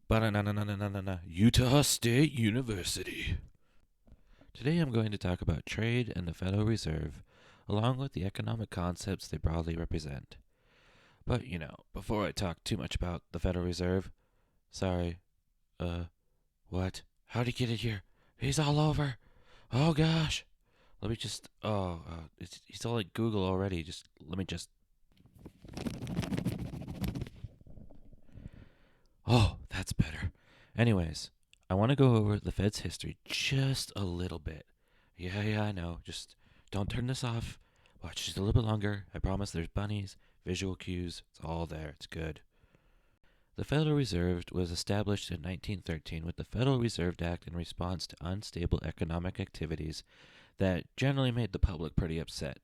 Ba-na-na-na-na-na-na-na. Utah State University. Today I'm going to talk about trade and the Federal Reserve, along with the economic concepts they broadly represent. But, before I talk too much about the Federal Reserve, sorry, uh, what? How'd he get it here? He's all over. Oh gosh. Let me just, he's all like Google already. Let me just, oh, that's better. Anyways, I want to go over the Fed's history just a little bit. Yeah, I know. Just don't turn this off. Watch just a little bit longer. I promise there's bunnies, visual cues. It's all there. It's good. The Federal Reserve was established in 1913 with the Federal Reserve Act in response to unstable economic activities that generally made the public pretty upset.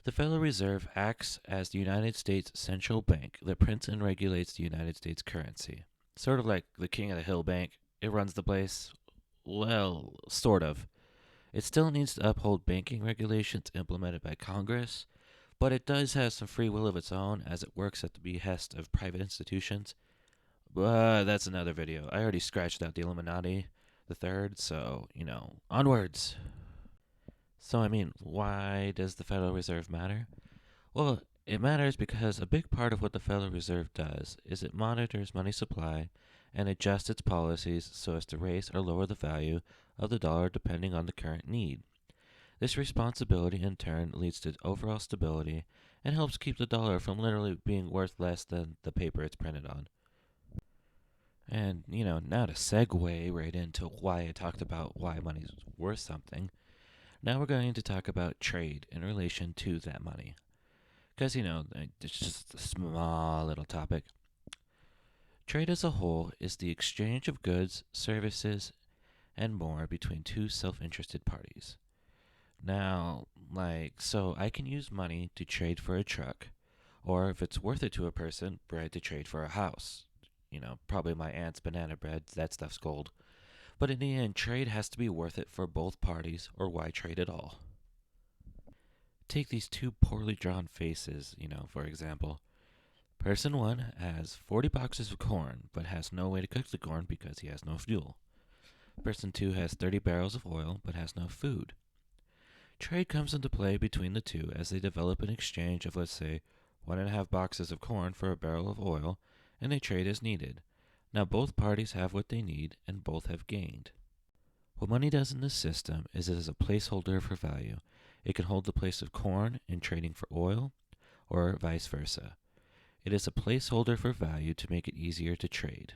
The Federal Reserve acts as the United States central bank that prints and regulates the United States currency. Sort of like the King of the Hill Bank. It runs the place. Well, sort of. It still needs to uphold banking regulations implemented by Congress, but it does have some free will of its own as it works at the behest of private institutions. But that's another video. I already scratched out the Illuminati, the third, so, onwards. So, why does the Federal Reserve matter? Well, it matters because a big part of what the Federal Reserve does is it monitors money supply and adjusts its policies so as to raise or lower the value of the dollar depending on the current need. This responsibility in turn leads to overall stability and helps keep the dollar from literally being worth less than the paper it's printed on. And, now to segue right into why I talked about why money's worth something, now we're going to talk about trade in relation to that money. Because, it's just a small little topic. Trade as a whole is the exchange of goods, services, and more between two self interested parties. Now, so I can use money to trade for a truck, or if it's worth it to a person, bread to trade for a house. Probably my aunt's banana bread, that stuff's gold. But in the end, trade has to be worth it for both parties, or why trade at all? Take these two poorly drawn faces, for example. Person 1 has 40 boxes of corn, but has no way to cook the corn because he has no fuel. Person 2 has 30 barrels of oil, but has no food. Trade comes into play between the two as they develop an exchange of, let's say, 1.5 boxes of corn for a barrel of oil, and they trade as needed. Now both parties have what they need, and both have gained. What money does in this system is it is a placeholder for value. It can hold the place of corn in trading for oil, or vice versa. It is a placeholder for value to make it easier to trade.